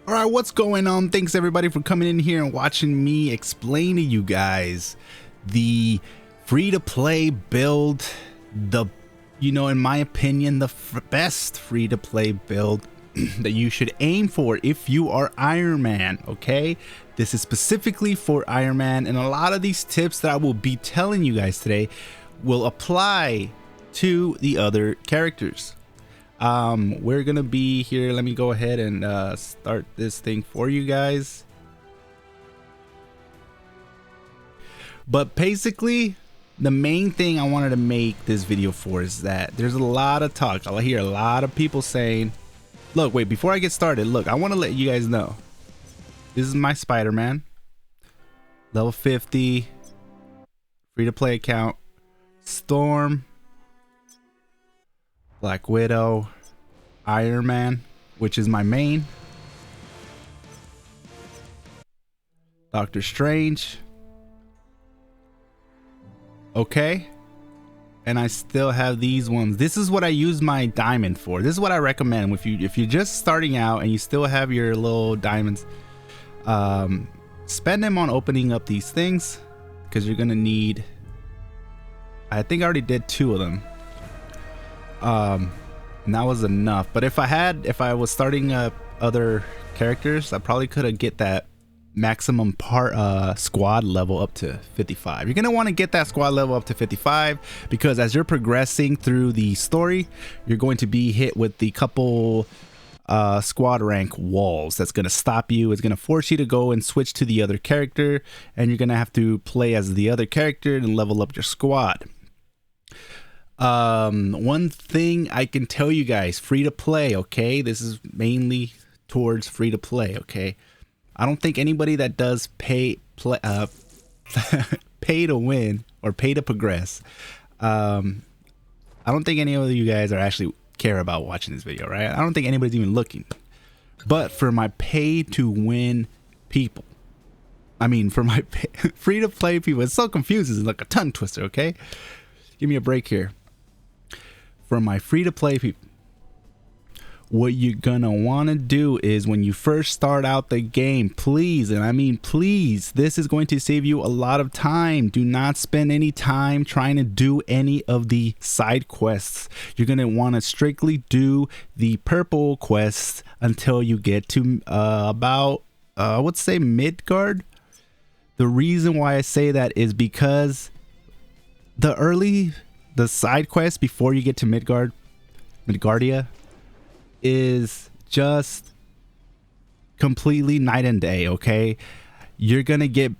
All right, what's going on? Thanks everybody for coming in here and watching me explain to you guys the free-to-play build, in my opinion, the best free-to-play build that you should aim for if you are Iron Man, okay? This is specifically for Iron Man, and a lot of these tips that I will be telling you guys today will apply to the other characters. We're gonna be here. Let me go ahead and start this thing for you guys. But basically, the main thing I wanted to make this video for is that there's a lot of talk. I hear a lot of people saying, look, wait, before I get started, look, I want to let you guys know this is my Spider-Man, level 50, free-to-play account, Storm, Black Widow, Iron Man, which is my main, Doctor Strange, okay, and I still have these ones. This is what I use my diamond for. This is what I recommend if you're just starting out and you still have your little diamonds. Spend them on opening up these things because you're gonna need. I think I already did 2 of them. And that was enough. But if I was starting up other characters, I probably could have get that maximum squad level up to 55. You're gonna want to get that squad level up to 55 because as you're progressing through the story, you're going to be hit with the couple squad rank walls that's gonna stop you. It's gonna force you to go and switch to the other character, and you're gonna have to play as the other character and level up your squad. One thing I can tell you guys, free to play, okay? This is mainly towards free to play, okay? I don't think anybody that does pay to win or pay to progress, I don't think any of you guys are actually care about watching this video, right? I don't think anybody's even looking. But for my pay to win people, I mean for my free to play people, it's so confusing, it's like a tongue twister, okay? Give me a break here. For my free-to-play people, what you're gonna want to do is when you first start out the game, please, and I mean please, this is going to save you a lot of time. Do not spend any time trying to do any of the side quests. You're gonna want to strictly do the purple quests until you get to about I would say Midgard. The reason why I say that is because the side quest before you get to Midgardia is just completely night and day, okay? You're gonna get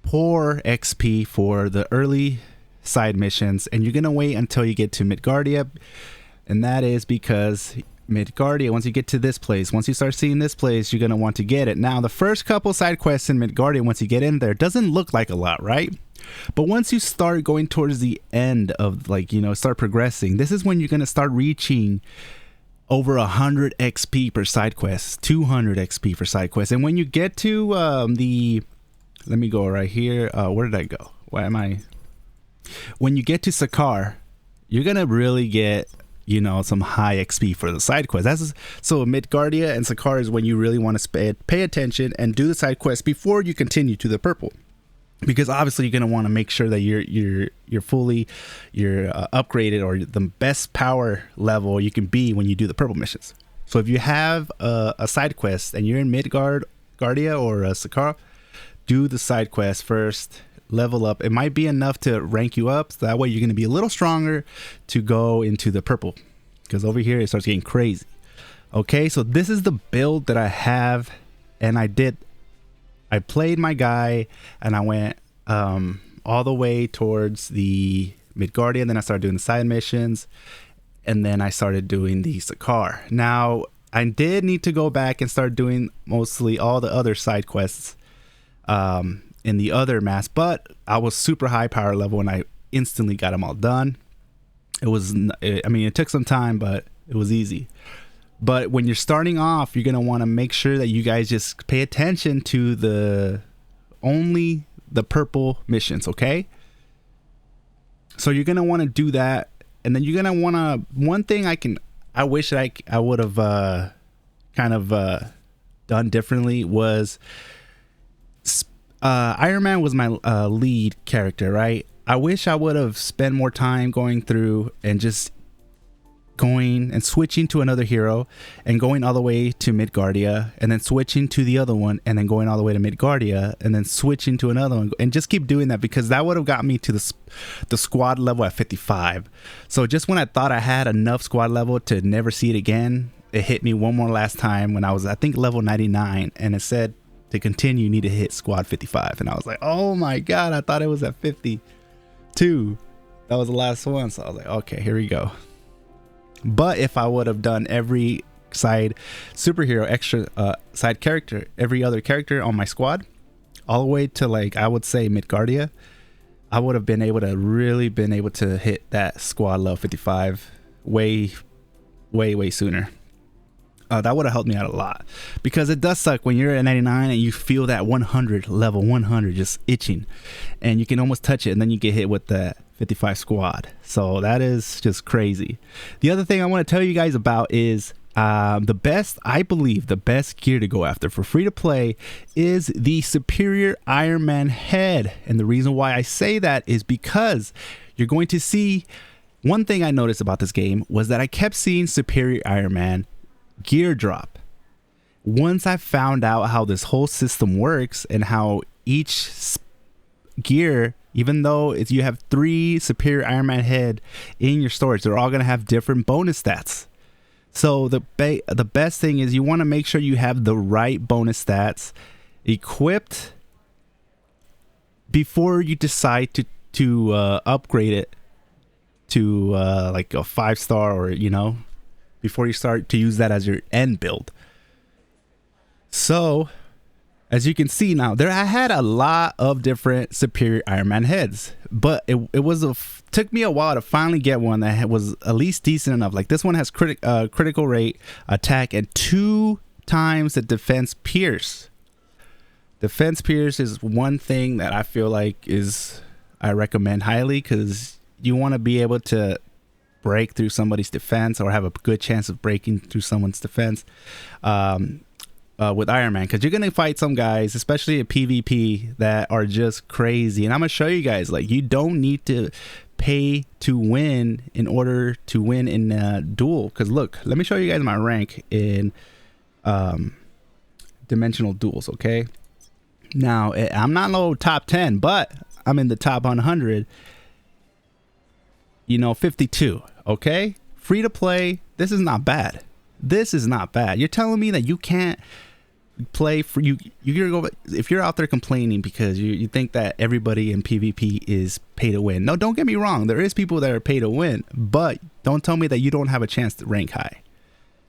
poor XP for the early side missions, and you're gonna wait until you get to Midgardia, and that is because Midgardia, once you get to this place, once you start seeing this place, you're gonna want to get it. Now, the first couple side quests in Midgardia, once you get in there, doesn't look like a lot, right? But once you start going towards the end of, start progressing, this is when you're going to start reaching over 100 XP per side quest, 200 XP for side quest. And when you get to let me go right here. Where did I go? Why am I? When you get to Sakaar, you're going to really get, some high XP for the side quest. So Midgardia and Sakaar is when you really want to pay attention and do the side quest before you continue to the purple. Because obviously you're going to want to make sure that you're fully upgraded or the best power level you can be when you do the purple missions. So if you have a side quest and you're in Midgardia or Sakaar, do the side quest first, level up. It might be enough to rank you up, so that way you're going to be a little stronger to go into the purple. Because over here it starts getting crazy. Okay, so this is the build that I have, and I played my guy and I went all the way towards the Midgardia, and then I started doing the side missions, and then I started doing the Sakaar. Now, I did need to go back and start doing mostly all the other side quests in the other maps, but I was super high power level and I instantly got them all done. It took some time, but it was easy. But when you're starting off, you're going to want to make sure that you guys just pay attention to only the purple missions, okay? So you're going to want to do that. And then you're going to want to, one thing I wish I would have kind of done differently was Iron Man was my lead character, right? I wish I would have spent more time going through and just going and switching to another hero and going all the way to Midgardia and then switching to the other one and then going all the way to Midgardia and then switching to another one and just keep doing that, because that would have got me to the squad level at 55. So just when I thought I had enough squad level to never see it again, it hit me one more last time when I was, I think, level 99, and it said to continue you need to hit squad 55, and I was like, oh my god, I thought it was at 52. That was the last one. So I was like, okay, here we go. But if I would have done every side superhero, extra side character, every other character on my squad, all the way to, like, I would say Midgardia, I would have been able to really been able to hit that squad level 55 way sooner. That would have helped me out a lot, because it does suck when you're at 99 and you feel that 100 level 100 just itching, and you can almost touch it, and then you get hit with that 55 squad. So that is just crazy. The other thing I want to tell you guys about is I believe the best gear to go after for free to play is the Superior Iron Man head. And the reason why I say that is because you're going to see, one thing I noticed about this game was that I kept seeing Superior Iron Man gear drop. Once I found out how this whole system works and how each gear, even though if you have 3 Superior Iron Man head in your storage, they're all going to have different bonus stats. So the best thing is you want to make sure you have the right bonus stats equipped before you decide to upgrade it to like a 5-star, or, you know, before you start to use that as your end build. So as you can see now, I had a lot of different Superior Iron Man heads, but it took me a while to finally get one that was at least decent enough. Like this one has critical rate, attack, and 2 times the defense pierce. Defense pierce is one thing that I feel like I recommend highly, because you want to be able to break through somebody's defense, or have a good chance of breaking through someone's defense with Iron Man, because you're gonna fight some guys, especially at PvP, that are just crazy. And I'm gonna show you guys, like, you don't need to pay to win in order to win in a duel. Because look, let me show you guys my rank in dimensional duels. Okay, now I'm not no top 10, but I'm in the top 100, you know, 52. Okay, free to play. This is not bad. This is not bad. You're telling me that you can't play for you're go, if you're out there complaining because you think that everybody in PvP is pay to win. No, don't get me wrong, there is people that are pay to win, but don't tell me that you don't have a chance to rank high.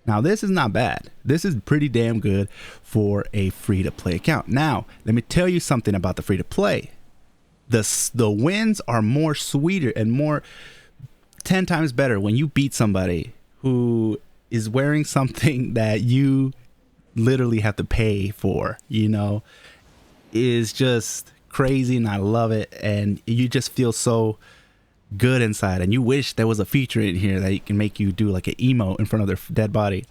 Now this is not bad. This is pretty damn good for a free to play account. Now let me tell you something about the free to play. The wins are more sweeter and more 10 times better when you beat somebody who is wearing something that you literally have to pay for, you know. Is just crazy, and I love it, and you just feel so good inside, and you wish there was a feature in here that can make you do like an emo in front of their dead body.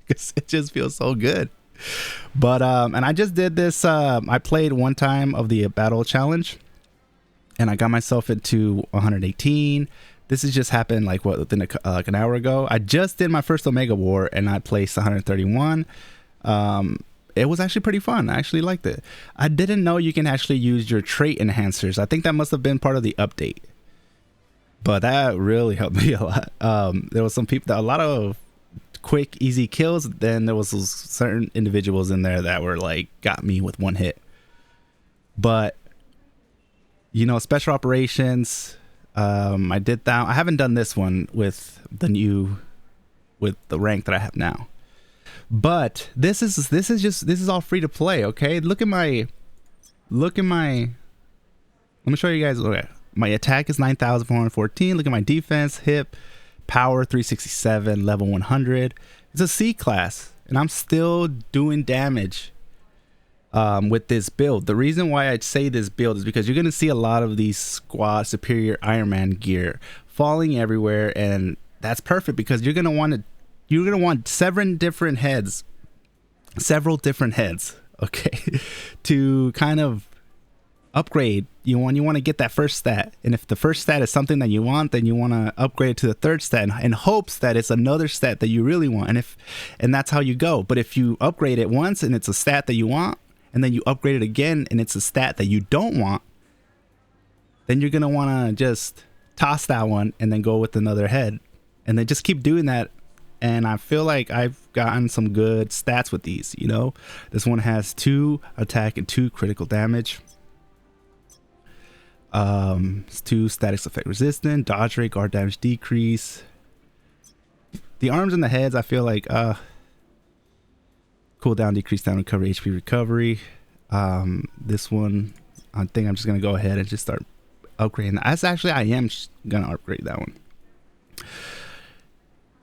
It just feels so good. But and I just did this, I played one time of the battle challenge, and I got myself into 118. This has just happened like within like an hour ago. I just did my first Omega War and I placed 131. It was actually pretty fun. I actually liked it. I didn't know you can actually use your trait enhancers. I think that must have been part of the update, but that really helped me a lot. There was some people that a lot of quick, easy kills. Then there was certain individuals in there that were like got me with one hit. But you know, special operations. I did that. I haven't done this one with the rank that I have now, but this is all free to play. Okay, look at my, let me show you guys. Okay, my attack is 9,414. Look at my defense, hip, power 367, level 100. It's a C class, and I'm still doing damage with this build. The reason why I'd say this build is because you're going to see a lot of these squad Superior Iron Man gear falling everywhere, and that's perfect because you're going to want to you're gonna want several different heads, okay, to kind of upgrade. You want to get that first stat, and if the first stat is something that you want, then you want to upgrade it to the third stat in hopes that it's another stat that you really want, and that's how you go. But if you upgrade it once and it's a stat that you want, and then you upgrade it again and it's a stat that you don't want, then you're gonna want to just toss that one and then go with another head, and then just keep doing that. And I feel like I've gotten some good stats with these. You know, this one has 2 attack and 2 critical damage. It's 2 static effect resistant, dodge rate, guard damage decrease. The arms and the heads, I feel like cooldown decrease, down recovery, HP recovery. This one, I think I'm just gonna go ahead and just start upgrading that. I am gonna upgrade that one.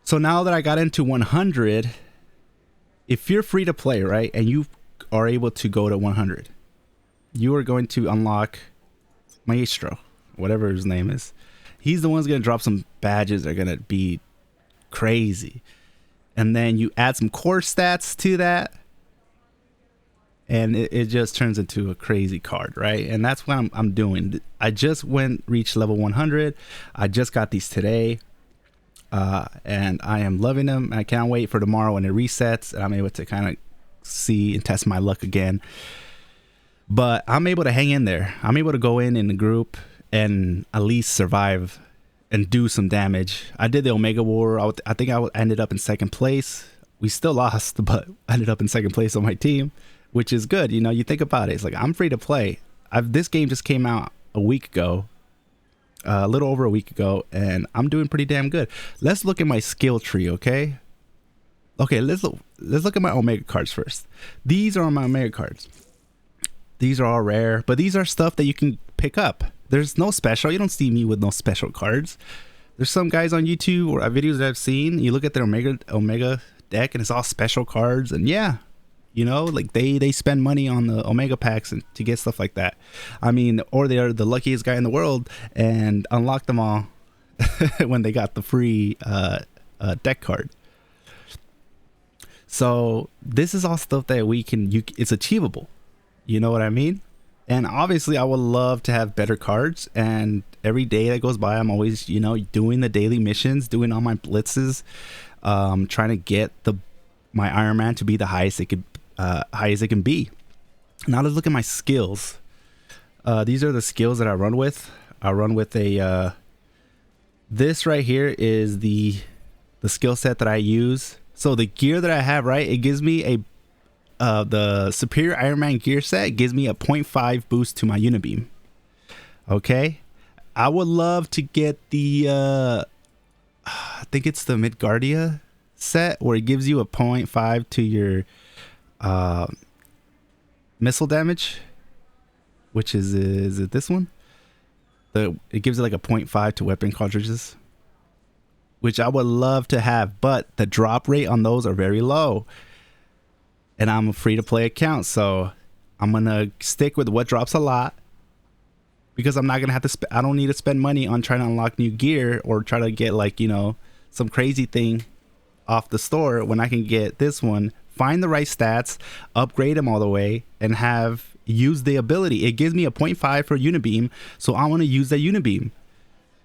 So now that I got into 100, if you're free to play, right, and you are able to go to 100, you are going to unlock Maestro, whatever his name is. He's the one who's going to drop some badges that are going to be crazy. And then you add some core stats to that, and it just turns into a crazy card, right? And that's what I'm doing. I just reached level 100. I just got these today. And I am loving them. I can't wait for tomorrow when it resets and I'm able to kind of see and test my luck again. But I'm able to hang in there. I'm able to go in the group and at least survive and do some damage. I did the Omega War. I think I ended up in 2nd place. We still lost, but I ended up in 2nd place on my team, which is good. You know, you think about it. It's like, I'm free to play. This game just came out a week ago. A little over a week ago, and I'm doing pretty damn good. Let's look at my skill tree, okay? Okay, let's look at my Omega cards first. These are my Omega cards. These are all rare, but these are stuff that you can pick up. There's no special. You don't see me with no special cards. There's some guys on YouTube or videos that I've seen. You look at their Omega deck, and it's all special cards, and yeah. You know, like they spend money on the Omega packs and to get stuff like that. I mean, or they are the luckiest guy in the world and unlock them all when they got the free deck card. So this is all stuff that it's achievable. You know what I mean? And obviously I would love to have better cards, and every day that goes by I'm always, you know, doing the daily missions, doing all my blitzes, trying to get my Iron Man to be the highest it can be. Now let's look at my skills. These are the skills that I run with. I run with this right here is the skill set that I use. So the gear that I have, right, it gives me the Superior Iron Man gear set gives me a 0.5 boost to my Unibeam. Okay, I would love to get the I think it's the Midgardia set where it gives you a 0.5 to your missile damage, which is it this one? It gives it like a 0.5 to weapon cartridges, which I would love to have, but the drop rate on those are very low, and I'm a free to play account, so I'm gonna stick with what drops a lot, because I'm not gonna have to I don't need to spend money on trying to unlock new gear or try to get, like, you know, some crazy thing off the store when I can get this one, find the right stats, upgrade them all the way, and use the ability. It gives me a 0.5 for Unibeam, so I want to use that Unibeam.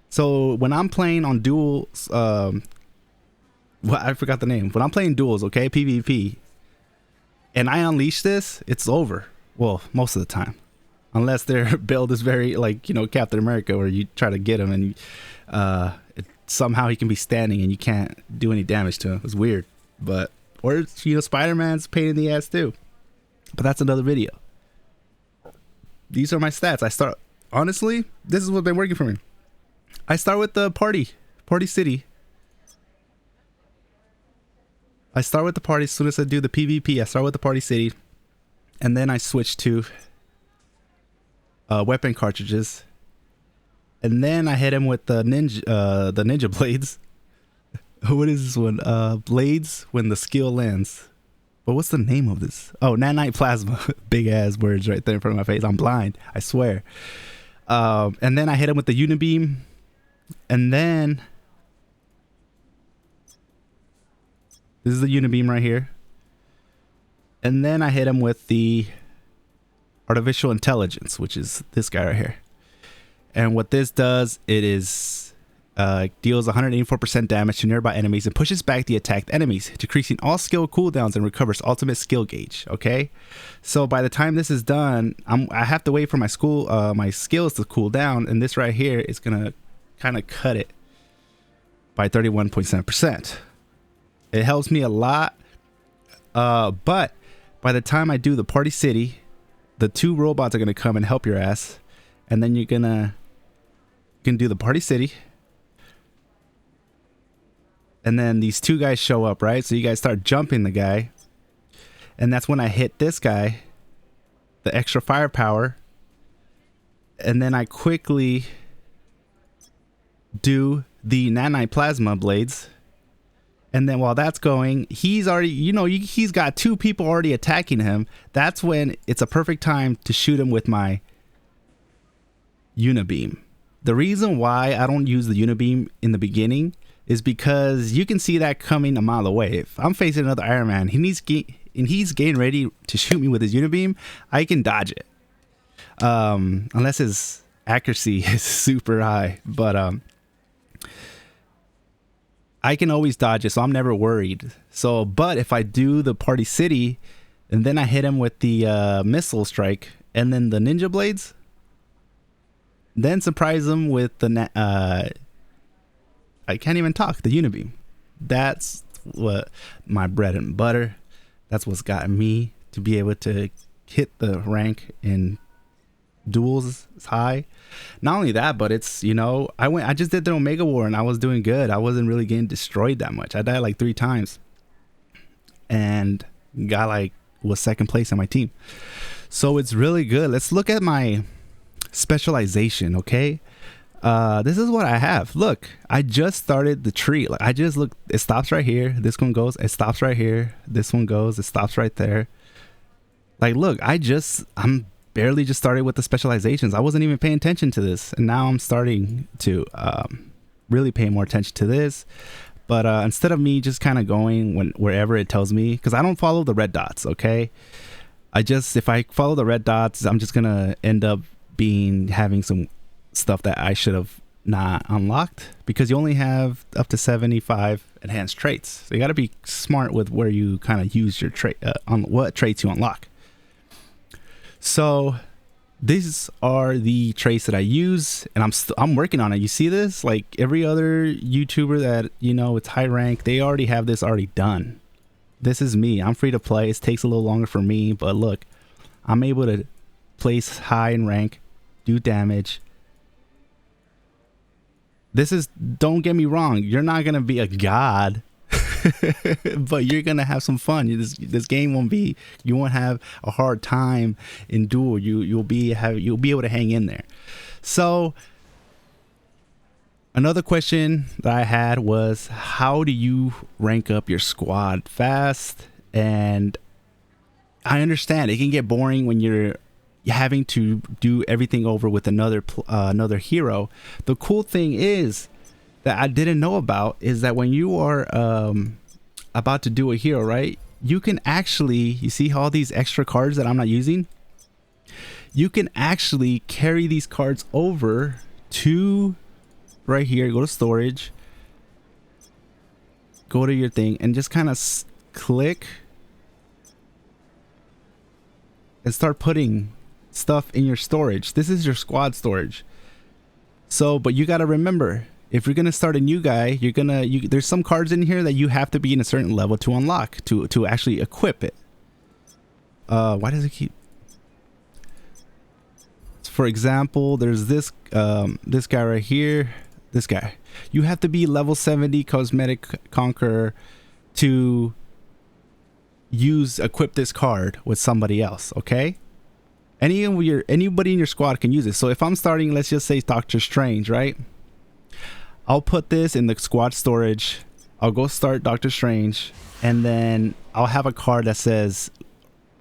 So when I'm playing on duels, I forgot the name. When I'm playing duels, okay, PvP, and I unleash this, it's over. Well, most of the time, unless their build is very, like, you know, Captain America, where you try to get him and somehow he can be standing and you can't do any damage to him. It's weird, but or, you know, Spider-Man's pain in the ass too. But that's another video. These are my stats. Honestly, this is what's been working for me. I start with the party city. I start with the party as soon as I do the PvP. I start with the party city, and then I switch to weapon cartridges, and then I hit him with the ninja blades. What is this one? Blades when the skill lands. But what's the name of this? Oh, nanite plasma. Big ass words right there in front of my face. I'm blind, I swear. And then I hit him with the Unibeam, and then This is the unibeam right here. And then I hit him with the artificial intelligence, which is this guy right here. And what this does, it is deals 184% damage to nearby enemies and pushes back the attacked enemies, decreasing all skill cooldowns and recovers ultimate skill gauge. Okay, so by the time this is done, I have to wait for my skills to cool down, and this right here is gonna kind of cut it by 31.7%. It helps me a lot, but by the time I do the party city, the 2 robots are gonna come and help your ass, and then you can do the party city. And then these 2 guys show up, right? So you guys start jumping the guy. And that's when I hit this guy, the extra firepower. And then I quickly do the nanite plasma blades. And then while that's going, he's already, he's got 2 people already attacking him. That's when it's a perfect time to shoot him with my unibeam. The reason why I don't use the unibeam in the beginning is because you can see that coming a mile away. If I'm facing another Iron Man and he's getting ready to shoot me with his unibeam, I can dodge it. Unless his accuracy is super high. But I can always dodge it, so I'm never worried. But if I do the party city and then I hit him with the missile strike and then the ninja blades, then surprise him with the I can't even talk, the unibeam. That's what my bread and butter. That's what's gotten me to be able to hit the rank in duels high. Not only that, but it's, I just did the Omega War and I was doing good. I wasn't really getting destroyed that much. I died like 3 times and was second place on my team. So it's really good. Let's look at my specialization, okay? This is what I have. Look, I just started the tree. Like, I just look, it stops right here. This one goes, it stops right here. This one goes, it stops right there. Like, look, I'm barely just started with the specializations. I wasn't even paying attention to this, and now I'm starting to really pay more attention to this. But instead of me just kind of going wherever it tells me, because I don't follow the red dots, okay? If I follow the red dots, I'm just gonna end up having some stuff that I should have not unlocked, because you only have up to 75 enhanced traits. So you got to be smart with where you kind of use your trait, on what traits you unlock. So these are the traits that I use, and I'm working on it. You see this? Like every other YouTuber that it's high rank, they already have this already done. This is me. I'm free to play. It takes a little longer for me, but look, I'm able to place high in rank, do damage. Don't get me wrong, you're not gonna be a god, but you're gonna have some fun. This game you won't have a hard time in duel. You'll be able to hang in there. So another question that I had was, how do you rank up your squad fast? And I understand it can get boring when you're having to do everything over with another hero. The cool thing is that I didn't know about is that when you are about to do a hero, right, you can actually, you see all these extra cards that I'm not using, you can actually carry these cards over to right here, go to storage, go to your thing, and just kind of click and start putting stuff in your storage. This is your squad storage. So, but you got to remember, if you're going to start a new guy, there's some cards in here that you have to be in a certain level to unlock, to actually equip it. Why does it keep... For example, there's this guy right here. This guy. You have to be level 70 Cosmetic Conqueror to equip this card with somebody else, okay? Anybody in your squad can use it. So if I'm starting, let's just say Doctor Strange, right? I'll put this in the squad storage. I'll go start Doctor Strange, and then I'll have a card that says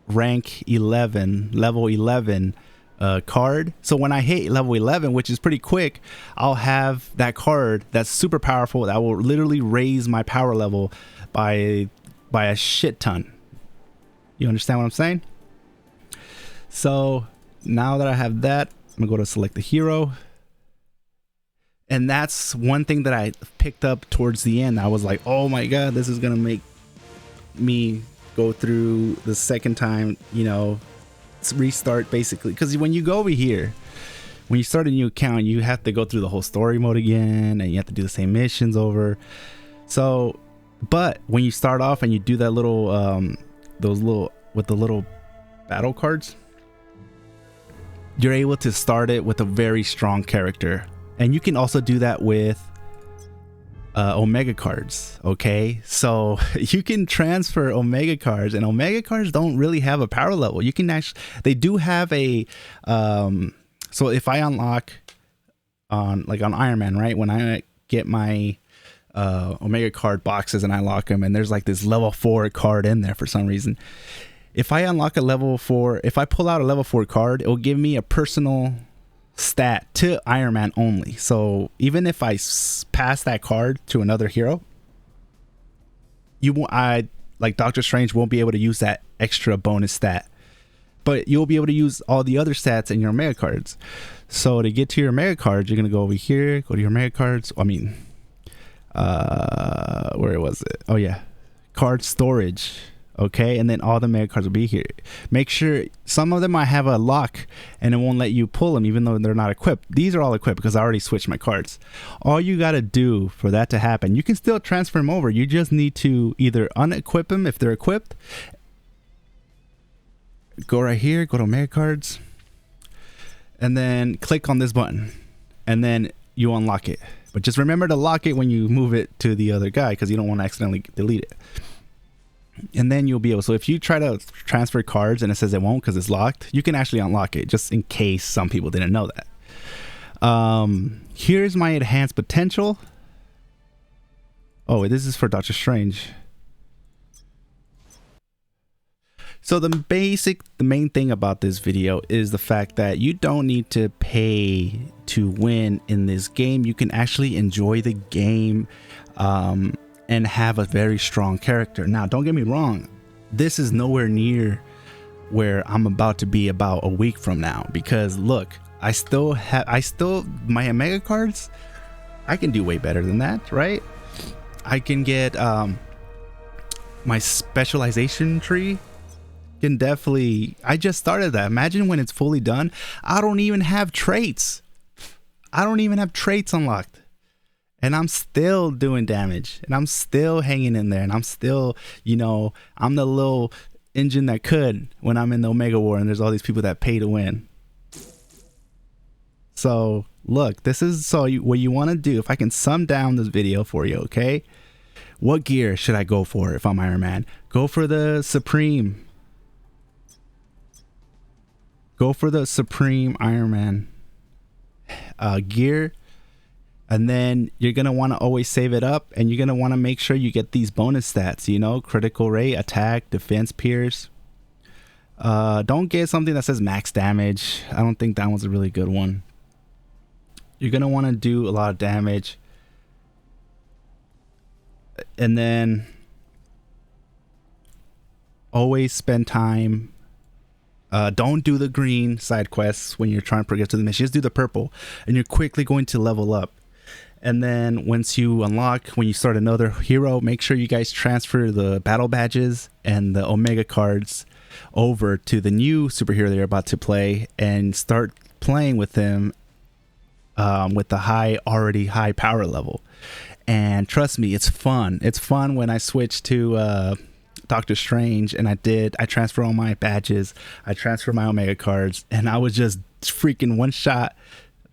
rank 11, level 11 card. So when I hit level 11, which is pretty quick, I'll have that card that's super powerful that will literally raise my power level by by a shit ton. You understand what I'm saying? So now that I have that, I'm gonna go to select the hero. And that's one thing that I picked up towards the end. I was like, oh my God, this is gonna make me go through the second time, you know, restart basically. Because when you go over here, when you start a new account, you have to go through the whole story mode again, and you have to do the same missions over. So, but when you start off and you do that little, those little, with the little battle cards, you're able to start it with a very strong character. And you can also do that with Omega cards. Okay, so you can transfer Omega cards, and Omega cards don't really have a power level. You can actually, they do have a so if I unlock on Iron Man, right, when I get my Omega card boxes and I lock them, and there's like this level 4 card in there for some reason. If I unlock a level 4, if I pull out a level 4 card, it will give me a personal stat to Iron Man only. So even if I pass that card to another hero, like Doctor Strange won't be able to use that extra bonus stat, but you'll be able to use all the other stats in your Omega cards. So to get to your Omega cards, you're gonna go over here, go to your Omega cards. I mean, where was it? Oh yeah, card storage. Okay, and then all the Omega cards will be here. Make sure some of them I have a lock and it won't let you pull them even though they're not equipped. These are all equipped because I already switched my cards. All you got to do for that to happen, you can still transfer them over. You just need to either unequip them if they're equipped. Go right here, go to Omega cards, and then click on this button, and then you unlock it. But just remember to lock it when you move it to the other guy because you don't want to accidentally delete it. And then you'll be able, so if you try to transfer cards and it says it won't because it's locked, you can actually unlock it, just in case some people didn't know that. Here's my enhanced potential. Oh, this is for Doctor Strange. So the main thing about this video is the fact that you don't need to pay to win in this game. You can actually enjoy the game and have a very strong character. Now, don't get me wrong, this is nowhere near where I'm about to be about a week from now, because look, I still my Omega cards, I can do way better than that, right? I can get my specialization tree can definitely, I just started that. Imagine when it's fully done, I don't even have traits. I don't even have traits unlocked. And I'm still doing damage, and I'm still hanging in there, and I'm still, you know, I'm the little engine that could when I'm in the Omega War and there's all these people that pay to win. So look, this is what you want to do. If I can sum down this video for you, okay? What gear should I go for if I'm Iron Man? Go for the Supreme. Go for the Supreme Iron Man gear. And then you're going to want to always save it up, and you're going to want to make sure you get these bonus stats, you know, critical rate, attack, defense, pierce. Don't get something that says max damage. I don't think that one's a really good one. You're going to want to do a lot of damage. And then always spend time. Don't do the green side quests when you're trying to progress to the mission. Just do the purple, and you're quickly going to level up. And then once you unlock, when you start another hero, make sure you guys transfer the battle badges and the Omega cards over to the new superhero they're about to play, and start playing with them with the already high power level. And trust me, it's fun. It's fun. When I switched to Doctor Strange, and I transfer all my badges, I transfer my Omega cards, and I was just freaking one shot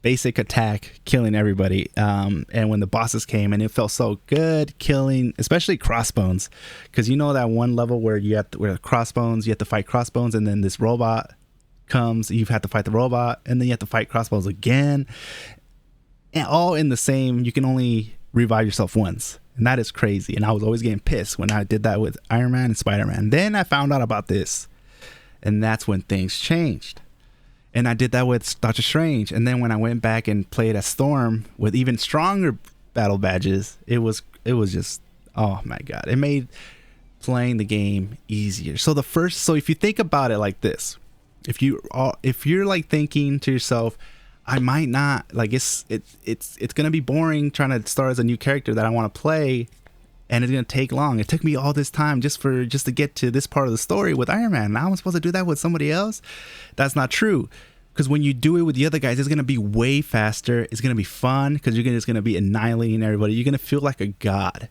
basic attack killing everybody. And when the bosses came, and it felt so good killing, especially Crossbones, because you know that one level where where Crossbones, you have to fight Crossbones, and then this robot comes, you have to fight the robot, and then you have to fight Crossbones again, and all in the same, you can only revive yourself once. And that is crazy. And I was always getting pissed when I did that with Iron Man and Spider-Man. Then I found out about this, and that's when things changed. And I did that with Doctor Strange. And then when I went back and played as Storm with even stronger battle badges, it was just, oh my God. It made playing the game easier. So if you think about it like this, if you're like thinking to yourself, I might not like it's gonna be boring trying to start as a new character that I want to play, and it's gonna take long. It took me all this time just to get to this part of the story with Iron Man. Now I'm supposed to do that with somebody else? That's not true. Because when you do it with the other guys, it's gonna be way faster. It's gonna be fun because you're just gonna be annihilating everybody. You're gonna feel like a god.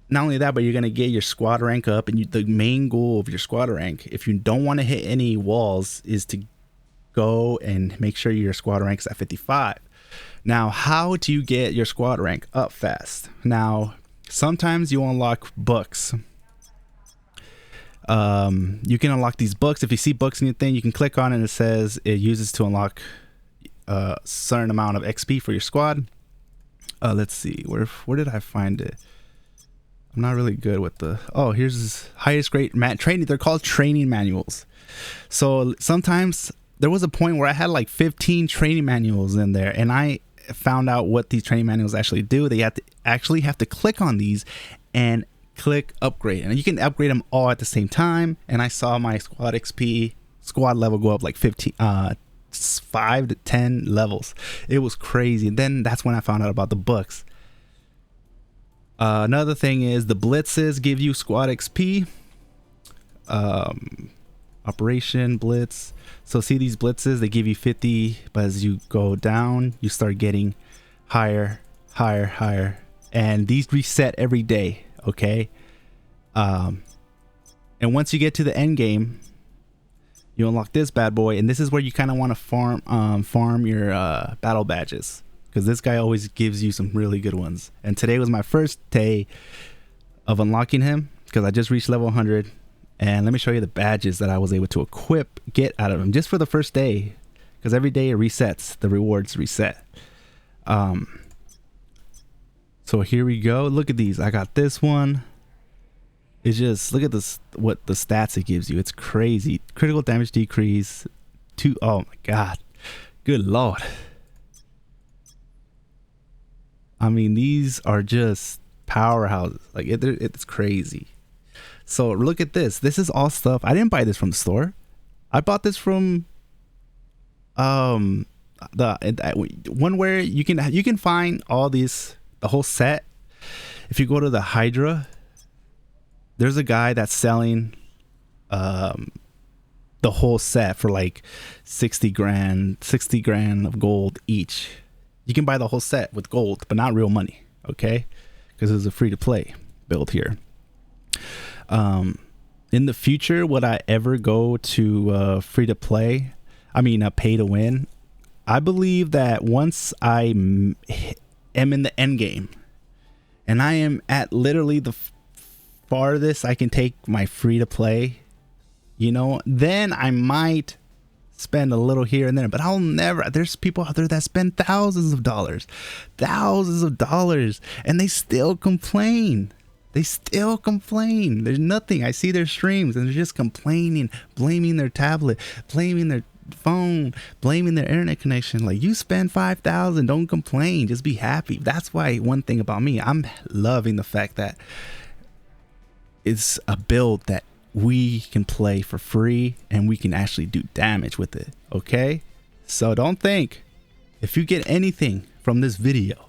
Not only that, but you're gonna get your squad rank up, and the main goal of your squad rank, if you don't want to hit any walls, is to go and make sure your squad rank is at 55. Now, how do you get your squad rank up fast? Now, sometimes you unlock books. You can unlock these books. If you see books in your thing, you can click on it and it says it uses to unlock a certain amount of XP for your squad. Let's see, where did I find it? I'm not really good with here's highest grade training. They're called training manuals. So sometimes there was a point where I had like 15 training manuals in there, and I found out what these training manuals actually do. They have to click on these and click upgrade, and you can upgrade them all at the same time. And I saw my squad level go up like 5 to 10 levels. It was crazy. And then that's when I found out about the books. Another thing is the blitzes give you squad XP. Operation blitz. So see these blitzes, they give you 50, but as you go down, you start getting higher, and these reset every day. Okay. And once you get to the end game, you unlock this bad boy, and this is where you kind of want to farm your battle badges, because this guy always gives you some really good ones. And today was my first day of unlocking him, because I just reached level 100. And let me show you the badges that I was able to get out of him just for the first day, because every day it resets, the rewards reset. So here we go. Look at these. I got this one. It's just, look at this, what the stats it gives you. It's crazy. Critical damage decrease to, oh my god, good lord. I mean, these are just powerhouses. Like it's crazy. So look at this. This is all stuff. I didn't buy this from the store. I bought this from the one where you can find all these, the whole set. If you go to the Hydra, there's a guy that's selling the whole set for like 60 grand of gold each. You can buy the whole set with gold, but not real money, okay? Because it's a free to play build here. In the future, would I ever go to free to play? I mean, pay to win. I believe that once I am in the end game, and I am at literally the farthest I can take my free to play, then I might spend a little here and there. But I'll never. There's people out there that spend thousands of dollars, and they still complain. There's nothing. I see their streams and they're just complaining, blaming their tablet, blaming their phone, blaming their internet connection. Like, you spend $5,000, don't complain, just be happy. That's why, one thing about me, I'm loving the fact that it's a build that we can play for free and we can actually do damage with it. Okay, so don't think, if you get anything from this video,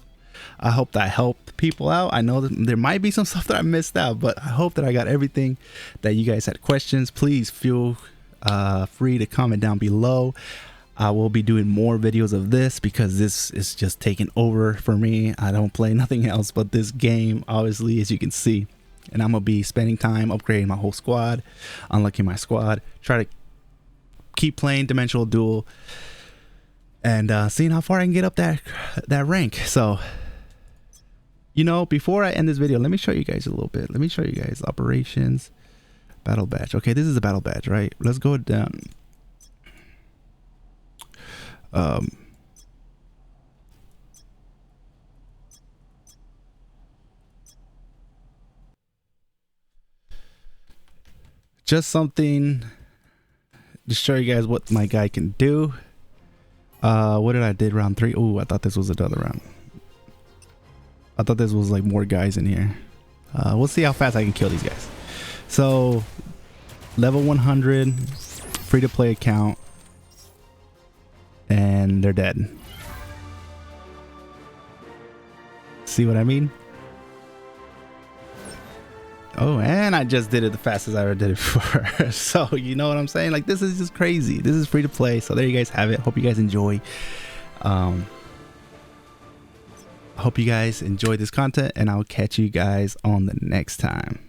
I hope that helped people out. I know that there might be some stuff that I missed out, but I hope that I got everything that you guys had questions. Please feel free to comment down below. I will be doing more videos of this because this is just taking over for me. I don't play nothing else but this game, obviously, as you can see. And I'm going to be spending time upgrading my whole squad, unlocking my squad, try to keep playing Dimensional Duel, and seeing how far I can get up that rank. So, before I end this video, let me show you guys a little bit. Let me show you guys operations, battle badge. Okay, this is a battle badge, right? Let's go down. Just something to show you guys what my guy can do. What did I did round 3? Oh, I thought this was another round. I thought this was like more guys in here. We'll see how fast I can kill these guys. So level 100, free to play account, and they're dead. See what I mean? Oh, and I just did it the fastest I ever did it before. So you know what I'm saying? Like, this is just crazy. This is free to play. So there you guys have it. Hope you guys enjoy. Hope you guys enjoy this content, and I'll catch you guys on the next time.